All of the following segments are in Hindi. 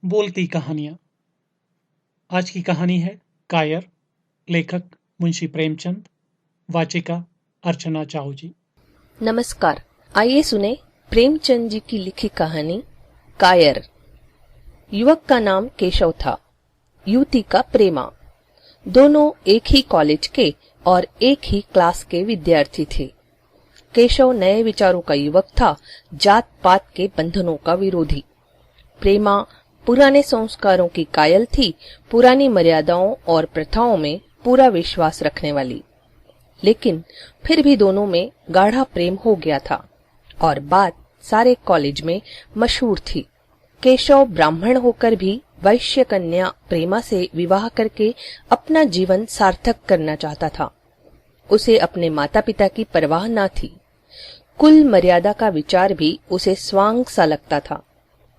बोलती कहानियाँ। आज की कहानी है कायर। लेखक मुंशी प्रेमचंद। वाचिका अर्चना चाहू जी। नमस्कार। आइए सुने प्रेमचंद जी की लिखी कहानी कायर। युवक का नाम केशव था, युवती का प्रेमा। दोनों एक ही कॉलेज के और एक ही क्लास के विद्यार्थी थे। केशव नए विचारों का युवक था, जात पात के बंधनों का विरोधी। प्रेमा पुराने संस्कारों की कायल थी, पुरानी मर्यादाओं और प्रथाओं में पूरा विश्वास रखने वाली। लेकिन फिर भी दोनों में गाढ़ा प्रेम हो गया था और बात सारे कॉलेज में मशहूर थी। केशव ब्राह्मण होकर भी वैश्य कन्या प्रेमा से विवाह करके अपना जीवन सार्थक करना चाहता था। उसे अपने माता पिता की परवाह न थी। कुल मर्यादा का विचार भी उसे स्वांग सा लगता था।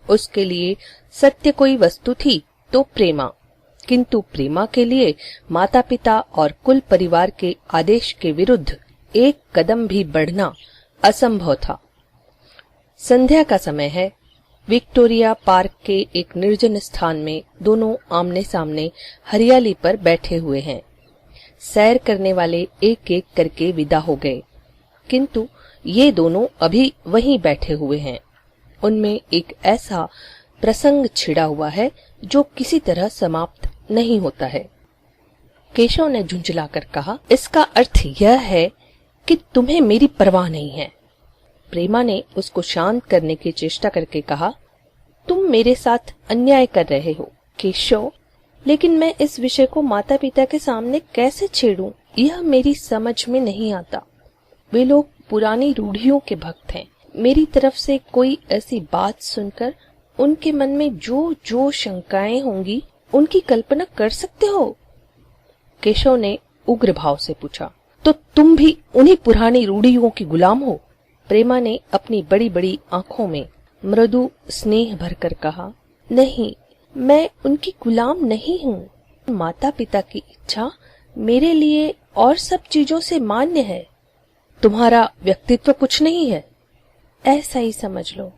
उसके लिए सत्य कोई वस्तु थी तो प्रेमा, किंतु प्रेमा के लिए माता पिता और कुल परिवार के आदेश के विरुद्ध एक कदम भी बढ़ना असंभव था। संध्या का समय है। विक्टोरिया पार्क के एक निर्जन स्थान में दोनों आमने सामने हरियाली पर बैठे हुए हैं। सैर करने वाले एक एक करके विदा हो गए, किंतु ये दोनों अभी वहीं बैठे हुए हैं। उनमें एक ऐसा प्रसंग छिड़ा हुआ है जो किसी तरह समाप्त नहीं होता है। केशव ने झुंझलाकर कहा, इसका अर्थ यह है कि तुम्हें मेरी परवाह नहीं है। प्रेमा ने उसको शांत करने की चेष्टा करके कहा, तुम मेरे साथ अन्याय कर रहे हो केशव, लेकिन मैं इस विषय को माता पिता के सामने कैसे छेड़ूं, यह मेरी समझ में नहीं आता। वे लोग पुरानी रूढ़ियों के भक्त हैं। मेरी तरफ से कोई ऐसी बात सुनकर उनके मन में जो जो शंकाएं होंगी उनकी कल्पना कर सकते हो? केशव ने उग्र भाव से पूछा। तो तुम भी उन्हीं पुरानी रूढ़ियों की गुलाम हो? प्रेमा ने अपनी बड़ी बड़ी आंखों में मृदु स्नेह भरकर कहा, नहीं, मैं उनकी गुलाम नहीं हूँ। माता पिता की इच्छा मेरे लिए और सब चीजों से मान्य है। तुम्हारा व्यक्तित्व कुछ नहीं है, ऐसा ही समझ लो।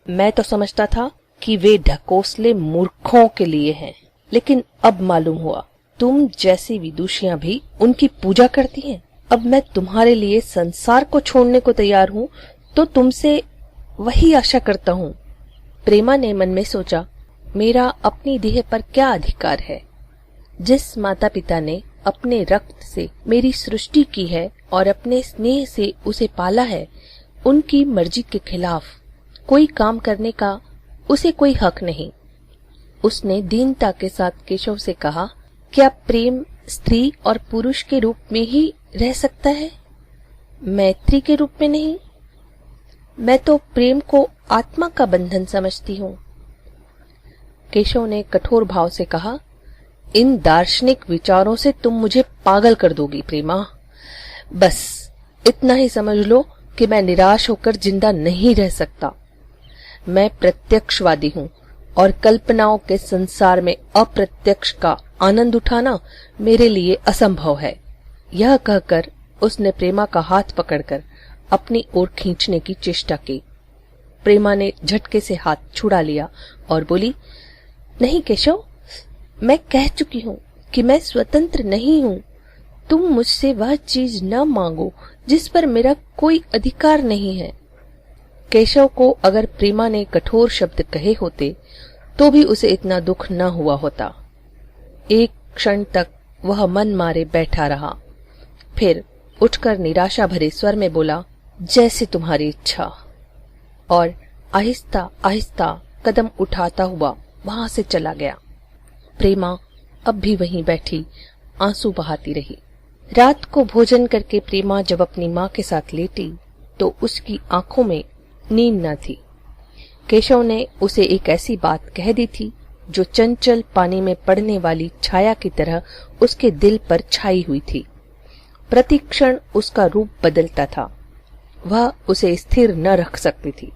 मैं तो समझता था कि वे ढकोसले मूर्खों के लिए हैं, लेकिन अब मालूम हुआ तुम जैसी विदुषियां भी उनकी पूजा करती हैं। अब मैं तुम्हारे लिए संसार को छोड़ने को तैयार हूँ, तो तुमसे वही आशा करता हूँ। प्रेमा ने मन में सोचा, मेरा अपनी देह पर क्या अधिकार है? जिस माता पिता ने अपने रक्त से मेरी सृष्टि की है और अपने स्नेह से उसे पाला है, उनकी मर्जी के खिलाफ कोई काम करने का उसे कोई हक नहीं। उसने दीनता के साथ केशव से कहा, क्या प्रेम स्त्री और पुरुष के रूप में ही रह सकता है, मैत्री के रूप में नहीं? मैं तो प्रेम को आत्मा का बंधन समझती हूँ। केशव ने कठोर भाव से कहा, इन दार्शनिक विचारों से तुम मुझे पागल कर दोगी प्रेमा। बस इतना ही समझ लो कि मैं निराश होकर जिंदा नहीं रह सकता। मैं प्रत्यक्षवादी हूँ और कल्पनाओं के संसार में अप्रत्यक्ष का आनंद उठाना मेरे लिए असंभव है। यह कहकर उसने प्रेमा का हाथ पकड़कर अपनी ओर खींचने की चेष्टा की। प्रेमा ने झटके से हाथ छुड़ा लिया और बोली, नहीं केशव, मैं कह चुकी हूँ कि मैं स्वतंत्र नहीं हूँ। तुम मुझसे वह चीज न मांगो जिस पर मेरा कोई अधिकार नहीं है। केशव को अगर प्रेमा ने कठोर शब्द कहे होते तो भी उसे इतना दुख न हुआ होता। एक क्षण तक वह मन मारे बैठा रहा, फिर उठकर निराशा भरे स्वर में बोला, जैसे तुम्हारी इच्छा, और आहिस्ता आहिस्ता कदम उठाता हुआ वहां से चला गया। प्रेमा अब भी वहीं बैठी आंसू बहाती रही। रात को भोजन करके प्रेमा जब अपनी माँ के साथ लेटी तो उसकी आंखों में नींद न थी। केशव ने उसे एक ऐसी बात कह दी थी जो चंचल पानी में पड़ने वाली छाया की तरह उसके दिल पर छाई हुई थी। प्रतिक्षण उसका रूप बदलता था। वह उसे स्थिर न रख सकती थी।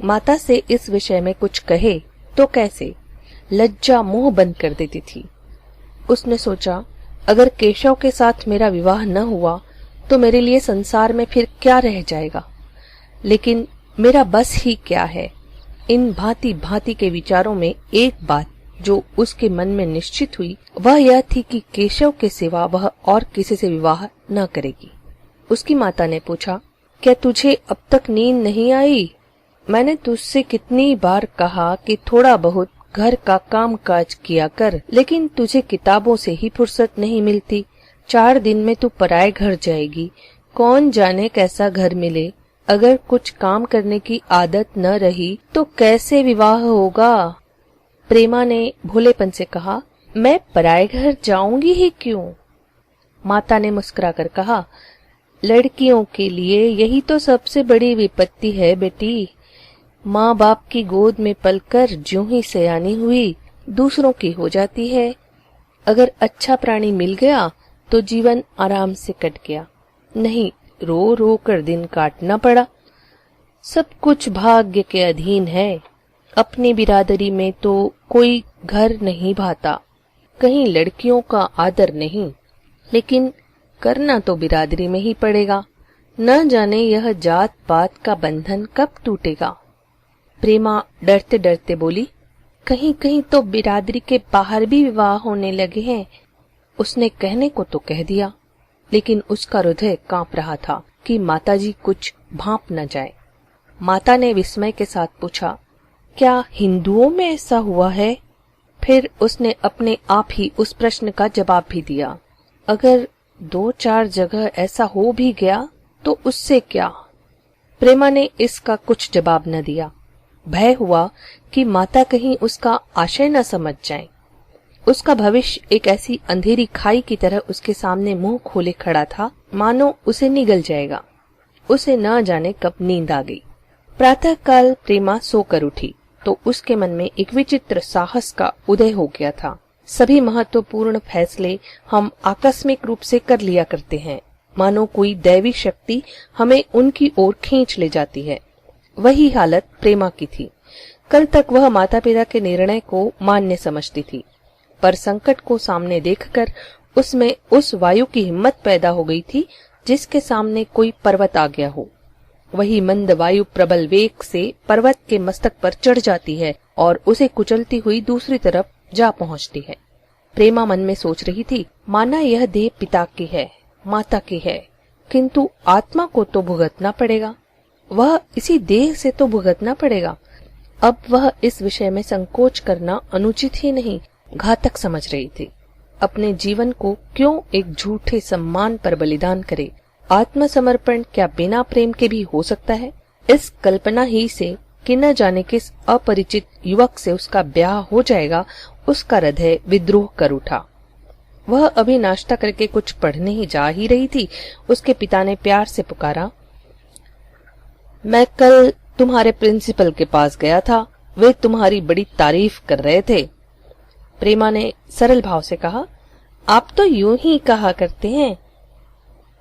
माता से इस विषय में कुछ कहे तो कैसे, लज्जा मुंह बंद कर देती थी। उसने सोचा, अगर केशव के साथ मेरा विवाह न हुआ तो मेरे लिए संसार में फिर क्या रह जाएगा। लेकिन मेरा बस ही क्या है। इन भांति भांति के विचारों में एक बात जो उसके मन में निश्चित हुई वह यह थी कि केशव के सिवा वह और किसी से विवाह न करेगी। उसकी माता ने पूछा, क्या तुझे अब तक नींद नहीं आई? मैंने तुझसे कितनी बार कहा कि थोड़ा बहुत घर का काम काज किया कर, लेकिन तुझे किताबों से ही फुर्सत नहीं मिलती। 4 दिन में तू पराए घर जाएगी, कौन जाने कैसा घर मिले। अगर कुछ काम करने की आदत न रही तो कैसे विवाह होगा? प्रेमा ने भोलेपन से कहा, मैं पराए घर जाऊंगी ही क्यों? माता ने मुस्कुराकर कहा, लड़कियों के लिए यही तो सबसे बड़ी विपत्ति है बेटी। माँ बाप की गोद में पलकर ज्यों ही सयानी हुई दूसरों की हो जाती है। अगर अच्छा प्राणी मिल गया तो जीवन आराम से कट गया, नहीं रो रो कर दिन काटना पड़ा। सब कुछ भाग्य के अधीन है। अपनी बिरादरी में तो कोई घर नहीं भाता, कहीं लड़कियों का आदर नहीं, लेकिन करना तो बिरादरी में ही पड़ेगा। न जाने यह जात पात का बंधन कब टूटेगा। प्रेमा डरते डरते बोली, कहीं कहीं तो बिरादरी के बाहर भी विवाह होने लगे हैं। उसने कहने को तो कह दिया, लेकिन उसका हृदय कांप रहा था कि माताजी कुछ भांप न जाए। माता ने विस्मय के साथ पूछा, क्या हिंदुओं में ऐसा हुआ है? फिर उसने अपने आप ही उस प्रश्न का जवाब भी दिया, अगर 2-4 जगह ऐसा हो भी गया तो उससे क्या? प्रेमा ने इसका कुछ जवाब न दिया। भय हुआ कि माता कहीं उसका आशय न समझ जाए। उसका भविष्य एक ऐसी अंधेरी खाई की तरह उसके सामने मुंह खोले खड़ा था, मानो उसे निगल जाएगा। उसे न जाने कब नींद आ गई। प्रातः काल प्रेमा सोकर उठी तो उसके मन में एक विचित्र साहस का उदय हो गया था। सभी महत्वपूर्ण फैसले हम आकस्मिक रूप से कर लिया करते हैं, मानो कोई दैवी शक्ति हमें उनकी ओर खींच ले जाती है। वही हालत प्रेमा की थी। कल तक वह माता पिता के निर्णय को मान्य समझती थी, पर संकट को सामने देखकर उसमें उस वायु की हिम्मत पैदा हो गई थी जिसके सामने कोई पर्वत आ गया हो। वही मंद वायु प्रबल वेग से पर्वत के मस्तक पर चढ़ जाती है और उसे कुचलती हुई दूसरी तरफ जा पहुंचती है। प्रेमा मन में सोच रही थी, माना यह देह पिता की है, माता की है, किंतु आत्मा को तो भुगतना पड़ेगा। वह इसी देह से तो भुगतना पड़ेगा। अब वह इस विषय में संकोच करना अनुचित ही नहीं, घातक समझ रही थी। अपने जीवन को क्यों एक झूठे सम्मान पर बलिदान करे? आत्मसमर्पण क्या बिना प्रेम के भी हो सकता है? इस कल्पना ही से कि न जाने किस अपरिचित युवक से उसका ब्याह हो जाएगा, उसका हृदय विद्रोह कर उठा। वह अभी नाश्ता करके कुछ पढ़ने ही जा ही रही थी, उसके पिता ने प्यार से पुकारा, मैं कल तुम्हारे प्रिंसिपल के पास गया था, वे तुम्हारी बड़ी तारीफ कर रहे थे। प्रेमा ने सरल भाव से कहा, आप तो यूं ही कहा करते हैं।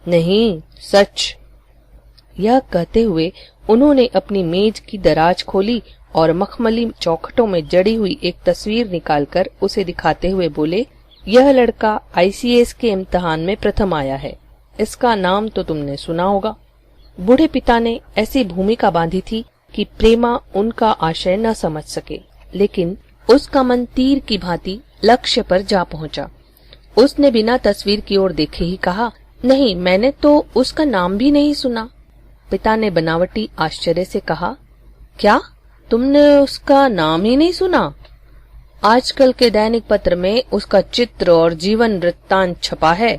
नहीं, सच। यह कहते हुए उन्होंने अपनी मेज की दराज खोली और मखमली चौखटों में जड़ी हुई एक तस्वीर निकालकर उसे दिखाते हुए बोले, यह लड़का ICS के इम्तिहान में प्रथम आया है। इसका नाम तो तुमने सुना होगा। बूढ़े पिता ने ऐसी भूमिका बांधी थी कि प्रेमा उनका आशय न समझ सके, लेकिन उसका मन तीर की भांति लक्ष्य पर जा पहुंचा। उसने बिना तस्वीर की ओर देखे ही कहा, नहीं, मैंने तो उसका नाम भी नहीं सुना। पिता ने बनावटी आश्चर्य से कहा, क्या तुमने उसका नाम ही नहीं सुना? आजकल के दैनिक पत्र में उसका चित्र और जीवन वृत्तांत छपा है।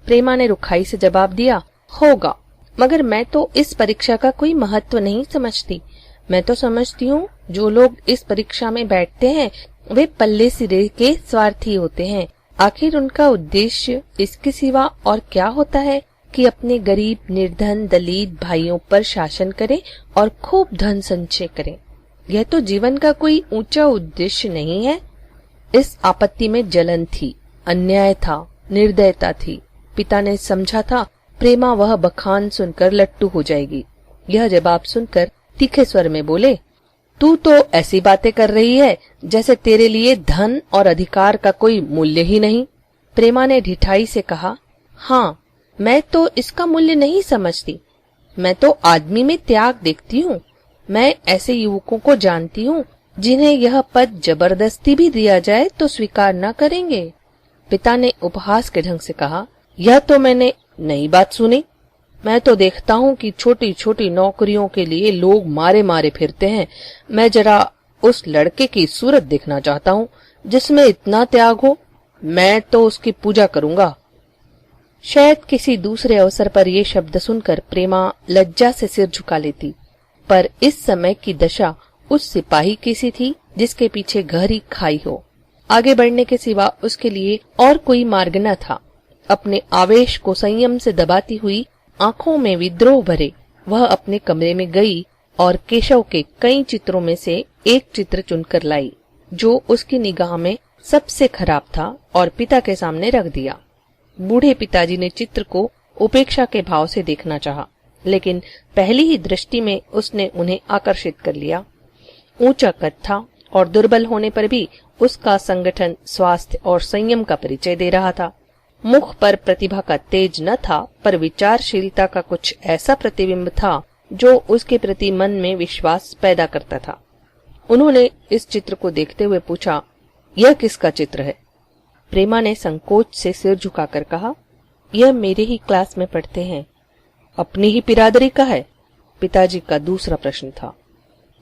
प्रेमा ने रुखाई से जवाब दिया, होगा, मगर मैं तो इस परीक्षा का कोई महत्व नहीं समझती। मैं तो समझती हूँ जो लोग इस परीक्षा में बैठते हैं वे पल्ले सिरे के स्वार्थी होते हैं। आखिर उनका उद्देश्य इसके सिवा और क्या होता है कि अपने गरीब निर्धन दलित भाइयों पर शासन करें और खूब धन संचय करें। यह तो जीवन का कोई ऊंचा उद्देश्य नहीं है। इस आपत्ति में जलन थी, अन्याय था, निर्दयता थी। पिता ने समझा था प्रेमा वह बखान सुनकर लट्टू हो जाएगी। यह जवाब सुनकर तीखे स्वर में बोले, तू तो ऐसी बातें कर रही है जैसे तेरे लिए धन और अधिकार का कोई मूल्य ही नहीं। प्रेमा ने ढिठाई से कहा, हाँ, मैं तो इसका मूल्य नहीं समझती। मैं तो आदमी में त्याग देखती हूँ। मैं ऐसे युवकों को जानती हूँ जिन्हें यह पद जबरदस्ती भी दिया जाए तो स्वीकार न करेंगे। पिता ने उपहास के ढंग से कहा, यह तो मैंने नई बात सुनी। मैं तो देखता हूँ कि छोटी छोटी नौकरियों के लिए लोग मारे मारे फिरते हैं। मैं जरा उस लड़के की सूरत देखना चाहता हूँ जिसमें इतना त्याग हो। मैं तो उसकी पूजा करूंगा। शायद किसी दूसरे अवसर पर ये शब्द सुनकर प्रेमा लज्जा से सिर झुका लेती, पर इस समय की दशा उस सिपाही की सी थी जिसके पीछे गहरी खाई हो। आगे बढ़ने के सिवा उसके लिए और कोई मार्ग न था। अपने आवेश को संयम से दबाती हुई, आंखों में विद्रोह भरे, वह अपने कमरे में गई और केशव के कई चित्रों में से एक चित्र चुनकर लाई जो उसकी निगाह में सबसे खराब था और पिता के सामने रख दिया। बूढ़े पिताजी ने चित्र को उपेक्षा के भाव से देखना चाहा, लेकिन पहली ही दृष्टि में उसने उन्हें आकर्षित कर लिया। ऊंचा कद था और दुर्बल होने पर भी उसका संगठन, स्वास्थ्य और संयम का परिचय दे रहा था। मुख पर प्रतिभा का तेज न था, पर विचारशीलता का कुछ ऐसा प्रतिबिंब था जो उसके प्रति मन में विश्वास पैदा करता था। उन्होंने इस चित्र को देखते हुए पूछा, यह किसका चित्र है? प्रेमा ने संकोच से सिर झुकाकर कहा, यह मेरे ही क्लास में पढ़ते हैं। अपनी ही बिरादरी का है? पिताजी का दूसरा प्रश्न था।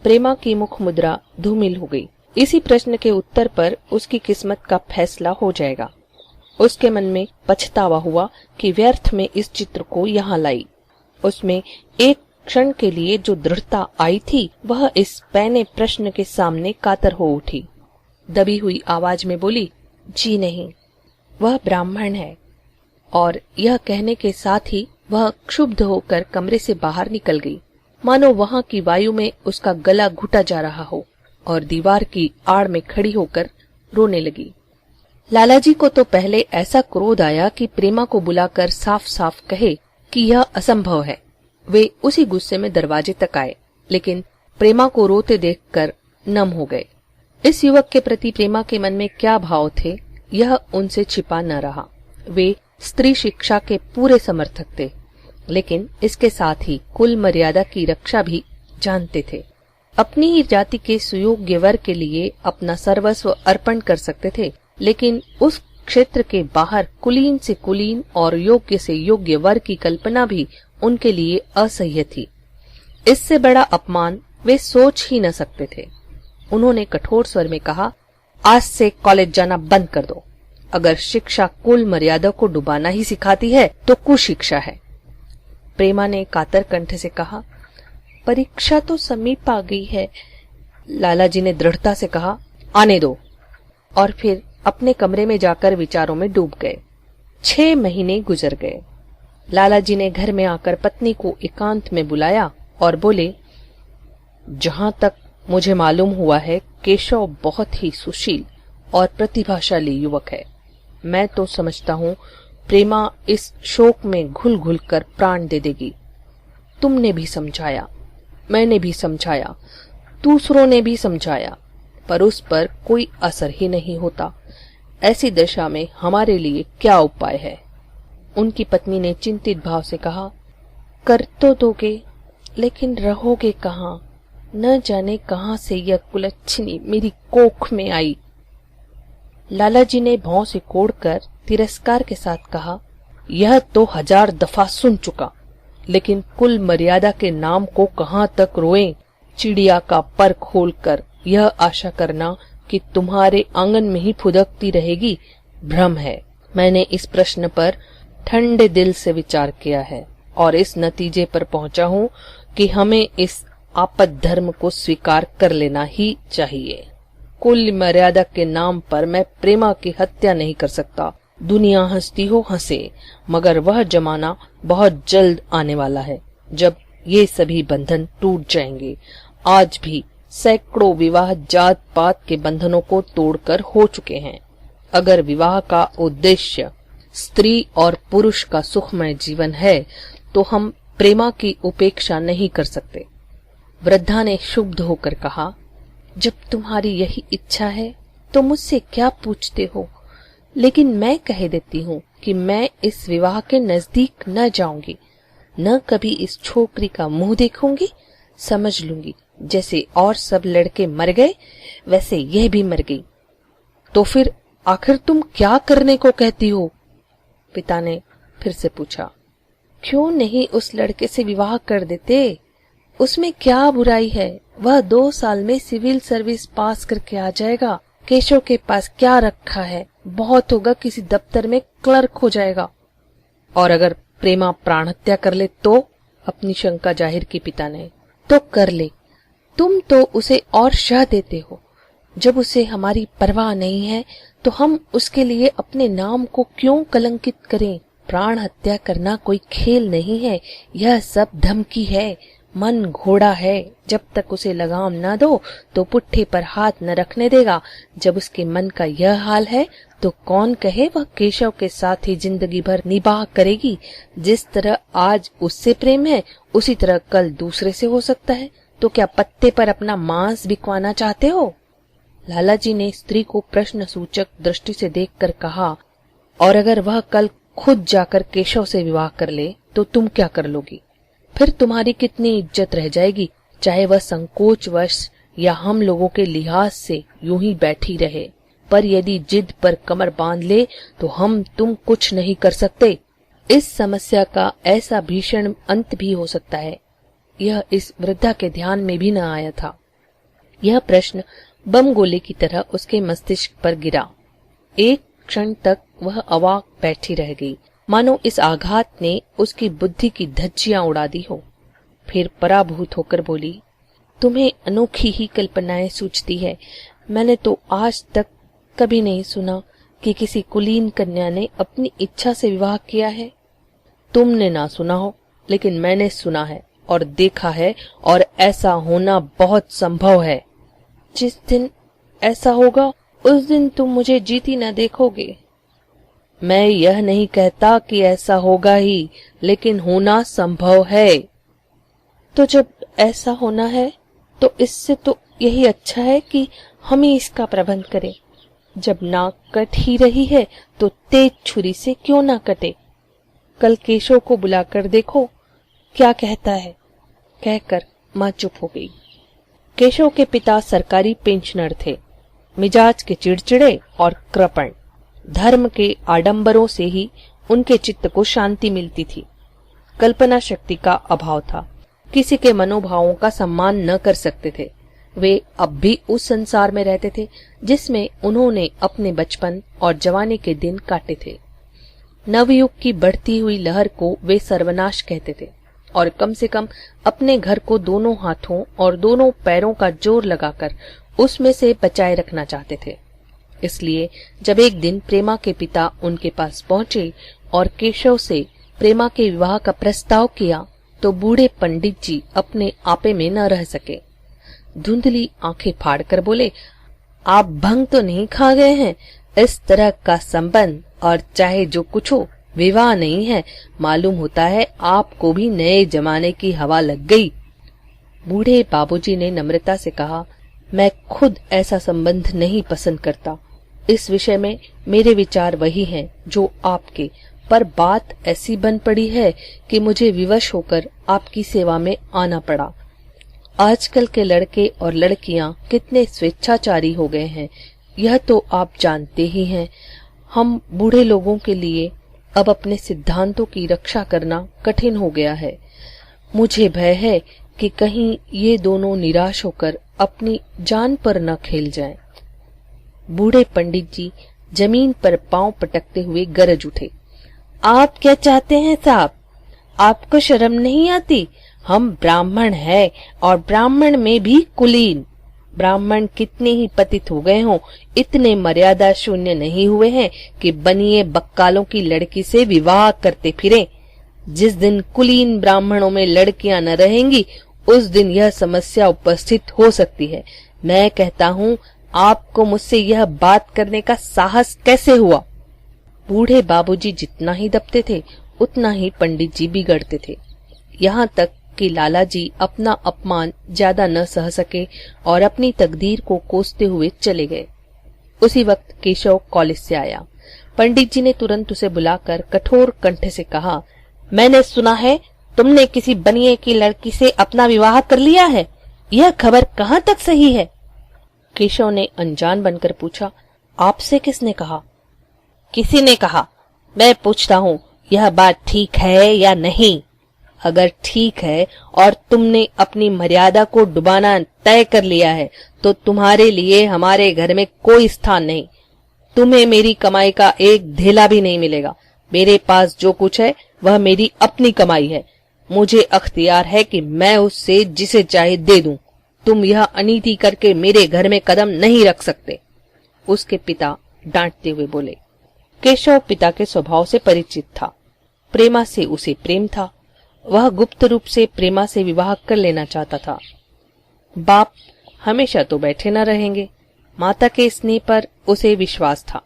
प्रेमा की मुख मुद्रा धूमिल हो गई। इसी प्रश्न के उत्तर पर उसकी किस्मत का फैसला हो जाएगा। उसके मन में पछतावा हुआ कि व्यर्थ में इस चित्र को यहाँ लाई। उसमें एक क्षण के लिए जो दृढ़ता आई थी, वह इस पैने प्रश्न के सामने कातर हो उठी। दबी हुई आवाज में बोली, जी नहीं, वह ब्राह्मण है। और यह कहने के साथ ही वह क्षुब्ध होकर कमरे से बाहर निकल गई, मानो वहां की वायु में उसका गला घुटा जा रहा हो, और दीवार की आड़ में खड़ी होकर रोने लगी। लालाजी को तो पहले ऐसा क्रोध आया कि प्रेमा को बुलाकर साफ साफ कहे कि यह असंभव है। वे उसी गुस्से में दरवाजे तक आए, लेकिन प्रेमा को रोते देखकर नम हो गए। इस युवक के प्रति प्रेमा के मन में क्या भाव थे, यह उनसे छिपा न रहा। वे स्त्री शिक्षा के पूरे समर्थक थे, लेकिन इसके साथ ही कुल मर्यादा की रक्षा भी जानते थे। अपनी ही जाति के सुयोग्य वर के लिए अपना सर्वस्व अर्पण कर सकते थे, लेकिन उस क्षेत्र के बाहर कुलीन से कुलीन और योग्य से योग्य वर की कल्पना भी उनके लिए असह्य थी। इससे बड़ा अपमान वे सोच ही न सकते थे। उन्होंने कठोर स्वर में कहा, आज से कॉलेज जाना बंद कर दो। अगर शिक्षा कुल मर्यादा को डुबाना ही सिखाती है तो कुशिक्षा है। प्रेमा ने कातर कंठ से कहा, परीक्षा तो समीप आ गई है। लालाजी ने दृढ़ता से कहा, आने दो। और फिर अपने कमरे में जाकर विचारों में डूब गए। 6 महीने गुजर गए। लालाजी ने घर में आकर पत्नी को एकांत में बुलाया और बोले, जहां तक मुझे मालूम हुआ है, केशव बहुत ही सुशील और प्रतिभाशाली युवक है। मैं तो समझता हूँ प्रेमा इस शोक में घुल घुल कर प्राण दे देगी। तुमने भी समझाया, मैंने भी समझाया, दूसरों ने भी समझाया, पर उस पर कोई असर ही नहीं होता। ऐसी दशा में हमारे लिए क्या उपाय है? उनकी पत्नी ने चिंतित भाव से कहा, कर तो दोगे, लेकिन रहोगे कहाँ? न जाने कहाँ से यह कुलच्छनी मेरी कोख में आई। लालाजी ने भौं से कोड़कर तिरस्कार के साथ कहा, यह तो 1000 दफा सुन चुका, लेकिन कुल मर्यादा के नाम को कहाँ तक रोएं? चिड़िया का पर खोलकर यह आशा करना कि तुम्हारे आंगन में ही फुदकती रहेगी भ्रम है। मैंने इस प्रश्न पर ठंडे दिल से विचार किया है और इस नतीजे पर पहुंचा हूं कि हमें इस आपद धर्म को स्वीकार कर लेना ही चाहिए। कुल मर्यादा के नाम पर मैं प्रेमा की हत्या नहीं कर सकता। दुनिया हंसती हो हंसे, मगर वह जमाना बहुत जल्द आने वाला है जब ये सभी बंधन टूट जाएंगे। आज भी सैकड़ों विवाह जात पात के बंधनों को तोड़कर हो चुके हैं। अगर विवाह का उद्देश्य स्त्री और पुरुष का सुखमय जीवन है, तो हम प्रेमा की उपेक्षा नहीं कर सकते। वृद्धा ने क्षुब्ध होकर कहा, जब तुम्हारी यही इच्छा है तो मुझसे क्या पूछते हो? लेकिन मैं कह देती हूँ कि मैं इस विवाह के नजदीक न जाऊंगी, न कभी इस छोकरी का मुंह देखूंगी, समझ लूंगी जैसे और सब लड़के मर गए वैसे यह भी मर गई। तो फिर आखिर तुम क्या करने को कहती हो? पिता ने फिर से पूछा। क्यों नहीं उस लड़के से विवाह कर देते? उसमें क्या बुराई है? वह 2 साल में सिविल सर्विस पास करके आ जाएगा। केशव के पास क्या रखा है? बहुत होगा किसी दफ्तर में क्लर्क हो जाएगा। और अगर प्रेमा प्राण हत्या कर ले तो? अपनी शंका जाहिर की पिता ने। तो कर ले, तुम तो उसे और शह देते हो। जब उसे हमारी परवाह नहीं है तो हम उसके लिए अपने नाम को क्यों कलंकित करें? प्राण हत्या करना कोई खेल नहीं है, यह सब धमकी है। मन घोड़ा है, जब तक उसे लगाम न दो तो पुट्ठे पर हाथ न रखने देगा। जब उसके मन का यह हाल है तो कौन कहे वह केशव के साथ ही जिंदगी भर निबाह करेगी। जिस तरह आज उससे प्रेम है उसी तरह कल दूसरे से हो सकता है। तो क्या पत्ते पर अपना मांस बिकवाना चाहते हो? लालाजी ने स्त्री को प्रश्न सूचक दृष्टि से देखकर कहा, और अगर वह कल खुद जाकर केशव से विवाह कर ले तो तुम क्या कर लोगी? फिर तुम्हारी कितनी इज्जत रह जाएगी, चाहे वह संकोचवश या हम लोगों के लिहाज से यूं ही बैठी रहे। पर यदि जिद पर कमर बांध ले तो हम तुम कुछ नहीं कर सकते। इस समस्या का ऐसा भीषण अंत भी हो सकता है। यह इस वृद्धा के ध्यान में भी न आया था। यह प्रश्न बम गोले की तरह उसके मस्तिष्क पर गिरा। एक क्षण तक वह अवाक बैठी रह गई, मानो इस आघात ने उसकी बुद्धि की धज्जियां उड़ा दी हो। फिर पराभूत होकर बोली, तुम्हें अनोखी ही कल्पनाएं सूझती है। मैंने तो आज तक कभी नहीं सुना कि किसी कुलीन कन्या ने अपनी इच्छा से विवाह किया है। तुमने ना सुना हो, लेकिन मैंने सुना है और देखा है, और ऐसा होना बहुत संभव है। जिस दिन ऐसा होगा उस दिन तुम मुझे जीती न देखोगे। मैं यह नहीं कहता कि ऐसा होगा ही, लेकिन होना संभव है। तो जब ऐसा होना है तो इससे तो यही अच्छा है कि हम ही इसका प्रबंध करें। जब नाक कट ही रही है तो तेज छुरी से क्यों ना कटे। कल केशव को बुलाकर देखो क्या कहता है। कहकर मां चुप हो गई। केशव के पिता सरकारी पेंशनर थे। मिजाज के चिड़चिड़े और कृपण। धर्म के आडंबरों से ही उनके चित्त को शांति मिलती थी। कल्पना शक्ति का अभाव था। किसी के मनोभावों का सम्मान न कर सकते थे। वे अब भी उस संसार में रहते थे जिसमें उन्होंने अपने बचपन और जवानी के दिन काटे थे। नवयुग की बढ़ती हुई लहर को वे सर्वनाश कहते थे और कम से कम अपने घर को दोनों हाथों और दोनों पैरों का जोर लगाकर उसमें से बचाए रखना चाहते थे। इसलिए जब एक दिन प्रेमा के पिता उनके पास पहुंचे और केशव से प्रेमा के विवाह का प्रस्ताव किया तो बूढ़े पंडित जी अपने आपे में न रह सके। धुंधली आंखें फाड़कर बोले, आप भंग तो नहीं खा गए हैं? इस तरह का संबंध और चाहे जो कुछ हो, विवाह नहीं है। मालूम होता है आपको भी नए जमाने की हवा लग गई। बूढ़े बाबूजी ने नम्रता से कहा, मैं खुद ऐसा संबंध नहीं पसंद करता। इस विषय में मेरे विचार वही हैं जो आपके, पर बात ऐसी बन पड़ी है कि मुझे विवश होकर आपकी सेवा में आना पड़ा। आजकल के लड़के और लड़कियां कितने स्वेच्छाचारी हो गए हैं, यह तो आप जानते ही हैं। हम बूढ़े लोगों के लिए अब अपने सिद्धांतों की रक्षा करना कठिन हो गया है। मुझे भय है कि कहीं ये दोनों निराश होकर अपनी जान पर न खेल जाएं। बूढ़े पंडित जी जमीन पर पांव पटकते हुए गरज उठे, आप क्या चाहते हैं साहब? आपको शर्म नहीं आती? हम ब्राह्मण हैं और ब्राह्मण में भी कुलीन। ब्राह्मण कितने ही पतित हो गए हों, इतने मर्यादा शून्य नहीं हुए हैं कि बनिए बक्कालों की लड़की से विवाह करते फिरें। जिस दिन कुलीन ब्राह्मणों में लड़कियां न रहेंगी उस दिन यह समस्या उपस्थित हो सकती है। मैं कहता हूँ, आपको मुझसे यह बात करने का साहस कैसे हुआ? बूढ़े बाबूजी जितना ही दबते थे उतना ही पंडित जी बिगड़ते थे। यहाँ तक कि लाला जी अपना अपमान ज्यादा न सह सके और अपनी तकदीर को कोसते हुए चले गए। उसी वक्त केशव कॉलेज से आया। पंडित जी ने तुरंत उसे बुलाकर कठोर कंठ से कहा, मैंने सुना है तुमने किसी बनिए की लड़की से अपना विवाह कर लिया है, यह खबर कहाँ तक सही है? केशव ने अनजान बनकर पूछा। आपसे किसने कहा? किसी ने कहा। मैं पूछता हूँ, यह बात ठीक है या नहीं? अगर ठीक है और तुमने अपनी मर्यादा को डुबाना तय कर लिया है तो तुम्हारे लिए हमारे घर में कोई स्थान नहीं। तुम्हें मेरी कमाई का एक धेला भी नहीं मिलेगा। मेरे पास जो कुछ है वह मेरी अपनी कमाई है। मुझे अख्तियार है कि मैं उससे जिसे चाहे दे दूं। तुम यह अनीति करके मेरे घर में कदम नहीं रख सकते। उसके पिता डांटते हुए बोले। केशव पिता के स्वभाव से परिचित था। प्रेमा से उसे प्रेम था। वह गुप्त रूप से प्रेमा से विवाह कर लेना चाहता था। बाप हमेशा तो बैठे न रहेंगे। माता के स्नेह पर उसे विश्वास था।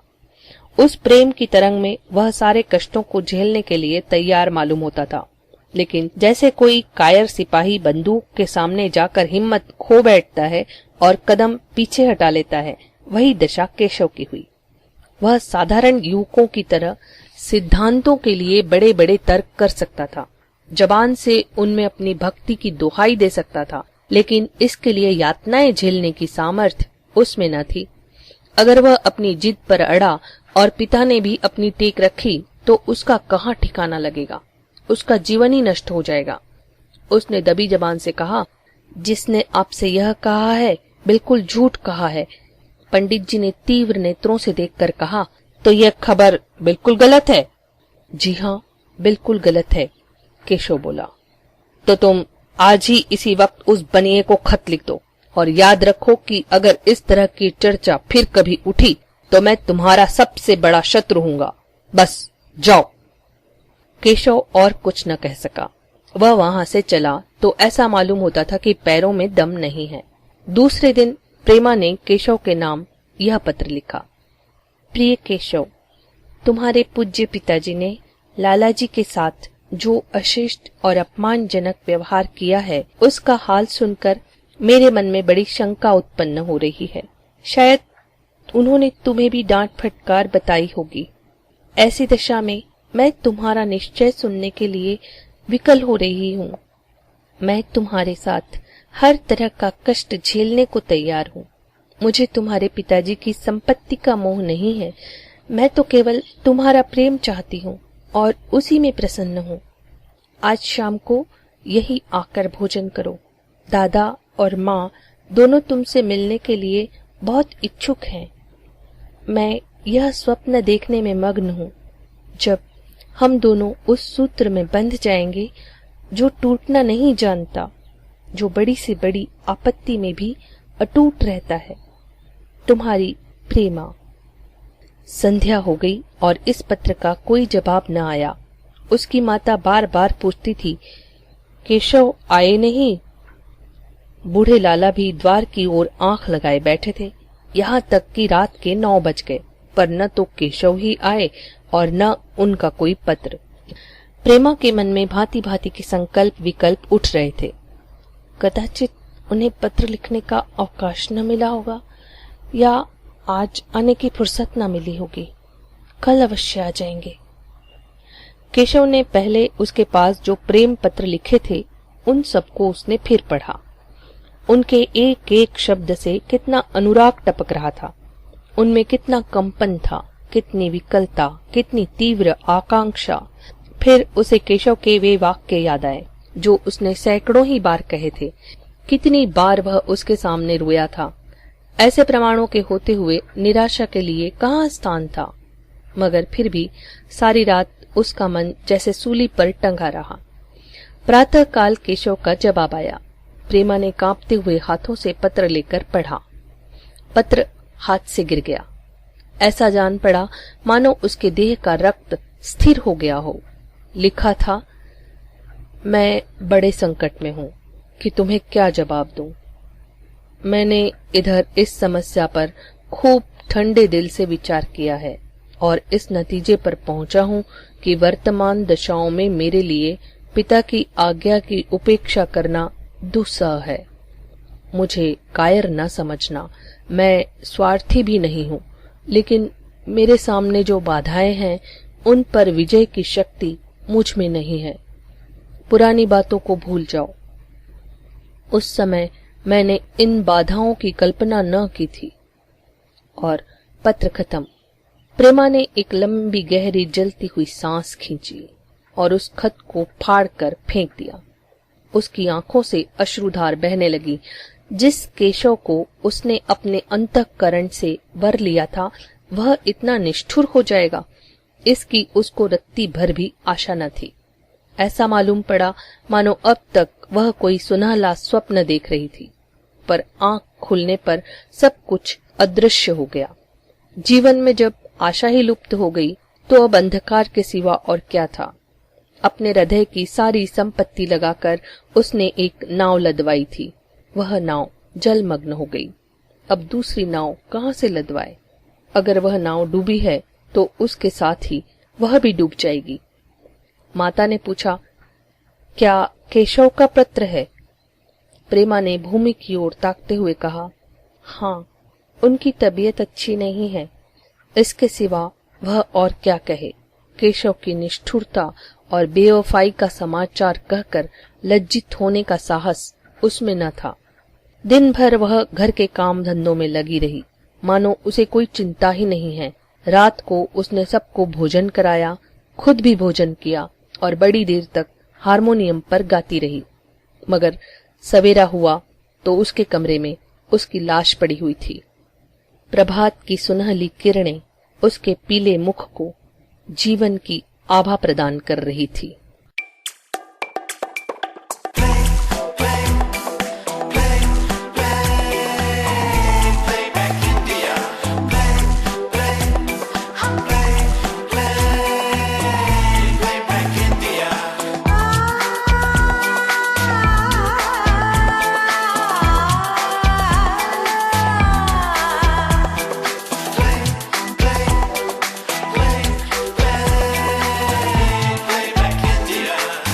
उस प्रेम की तरंग में वह सारे कष्टों को झेलने के लिए तैयार मालूम होता था। लेकिन जैसे कोई कायर सिपाही बंदूक के सामने जाकर हिम्मत खो बैठता है और कदम पीछे हटा लेता है, वही दशा केशव की हुई। वह साधारण युवकों की तरह सिद्धांतों के लिए बड़े बड़े तर्क कर सकता था। जबान से उनमें अपनी भक्ति की दुहाई दे सकता था, लेकिन इसके लिए यातनाएं झेलने की सामर्थ्य उसमें न थी। अगर वह अपनी जिद पर अड़ा और पिता ने भी अपनी टेक रखी तो उसका कहाँ ठिकाना लगेगा। उसका जीवन ही नष्ट हो जाएगा। उसने दबी जबान से कहा, जिसने आपसे यह कहा है बिल्कुल झूठ कहा है। पंडित जी ने तीव्र नेत्रों से देखकर कहा, तो यह खबर बिल्कुल गलत है? जी हाँ, बिल्कुल गलत है, केशव बोला। तो तुम आज ही इसी वक्त उस बनिए को खत लिख दो और याद रखो कि अगर इस तरह की चर्चा फिर कभी उठी तो मैं तुम्हारा सबसे बड़ा शत्रु हूंगा। बस जाओ। केशव और कुछ न कह सका। वह वहां से चला तो ऐसा मालूम होता था कि पैरों में दम नहीं है। दूसरे दिन प्रेमा ने केशव के नाम यह पत्र लिखा। प्रिय केशव, तुम्हारे पूज्य पिताजी ने लालाजी के साथ जो अशिष्ट और अपमानजनक व्यवहार किया है उसका हाल सुनकर मेरे मन में बड़ी शंका उत्पन्न हो रही है। शायद उन्होंने तुम्हें भी डांट फटकार बताई होगी। ऐसी दशा में मैं तुम्हारा निश्चय सुनने के लिए विकल हो रही हूँ। मैं तुम्हारे साथ हर तरह का कष्ट झेलने को तैयार हूँ। मुझे तुम्हारे पिताजी की संपत्ति का मोह नहीं है। मैं तो केवल तुम्हारा प्रेम चाहती हूँ और उसी में प्रसन्न हूँ। आज शाम को यही आकर भोजन करो। दादा और माँ दोनों तुमसे मिलने के लिए बहुत इच्छुक हैं। मैं यह स्वप्न देखने में मग्न हूँ जब हम दोनों उस सूत्र में बंध जाएंगे जो टूटना नहीं जानता, जो बड़ी से बड़ी आपत्ति में भी अटूट रहता है। तुम्हारी प्रेमा। संध्या हो गई और इस पत्र का कोई जवाब न आया। उसकी माता बार बार पूछती थी, केशव आए नहीं? बूढ़े लाला भी द्वार की ओर आंख लगाए बैठे थे। यहाँ तक कि रात के 9 बज गए, पर न तो केशव ही आए और न उनका कोई पत्र। प्रेमा के मन में भांति भांति के संकल्प विकल्प उठ रहे थे। कदाचित उन्हें पत्र लिखने का अवकाश न मिला होगा, या आज आने की फुर्सत न मिली होगी। कल अवश्य आ जाएंगे। केशव ने पहले उसके पास जो प्रेम पत्र लिखे थे उन सबको उसने फिर पढ़ा। उनके एक एक शब्द से कितना अनुराग टपक रहा था। उनमें कितना कंपन था, कितनी विकलता, कितनी तीव्र आकांक्षा। फिर उसे केशव के वे वाक्य याद आए जो उसने सैकड़ों ही बार कहे थे। कितनी बार वह उसके सामने रोया था। ऐसे प्रमाणों के होते हुए निराशा के लिए कहाँ स्थान था। मगर फिर भी सारी रात उसका मन जैसे सूली पर टंगा रहा। प्रातः काल केशव का जवाब आया। प्रेमा ने कांपते हुए हाथों से पत्र लेकर पढ़ा। पत्र हाथ से गिर गया। ऐसा जान पड़ा मानो उसके देह का रक्त स्थिर हो गया हो। लिखा था, मैं बड़े संकट में हूँ कि तुम्हें क्या जवाब दूं। मैंने इधर इस समस्या पर खूब ठंडे दिल से विचार किया है और इस नतीजे पर पहुंचा हूँ कि वर्तमान दशाओं में मेरे लिए पिता की आज्ञा की उपेक्षा करना दुस्सह है। मुझे कायर न समझना, मैं स्वार्थी भी नहीं हूँ, लेकिन मेरे सामने जो बाधाएं हैं उन पर विजय की शक्ति मुझ में नहीं है। पुरानी बातों को भूल जाओ। उस समय मैंने इन बाधाओं की कल्पना न की थी। और पत्र खत्म। प्रेमा ने एक लंबी गहरी जलती हुई सांस खींची और उस खत को फाड़कर फेंक दिया। उसकी आंखों से अश्रुधार बहने लगी। जिस केशव को उसने अपने अंतःकरण से वर लिया था वह इतना निष्ठुर हो जाएगा, इसकी उसको रत्ती भर भी आशा न थी। ऐसा मालूम पड़ा मानो अब तक वह कोई सुनहला स्वप्न देख रही थी, पर आंख खुलने पर सब कुछ अदृश्य हो गया। जीवन में जब आशा ही लुप्त हो गई तो अब अंधकार के सिवा और क्या था। अपने हृदय की सारी संपत्ति लगाकर उसने एक नाव लदवाई थी। वह नाव जलमग्न हो गई। अब दूसरी नाव कहाँ से लदवाए? अगर वह नाव डूबी है तो उसके साथ ही वह भी डूब जाएगी। माता ने पूछा, क्या केशव का पत्र है? प्रेमा ने भूमि की ओर ताकते हुए कहा, हाँ, उनकी तबीयत अच्छी नहीं है। इसके सिवा वह और क्या कहे। केशव की निष्ठुरता और बेवफाई का समाचार कहकर लज्जित होने का साहस उसमें न था। दिन भर वह घर के काम धंधों में लगी रही, मानो उसे कोई चिंता ही नहीं है। रात को उसने सबको भोजन कराया, खुद भी भोजन किया और बड़ी देर तक हारमोनियम पर गाती रही। मगर सवेरा हुआ तो उसके कमरे में उसकी लाश पड़ी हुई थी। प्रभात की सुनहली किरणें उसके पीले मुख को जीवन की आभा प्रदान कर रही थी।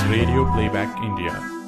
Radio Playback India.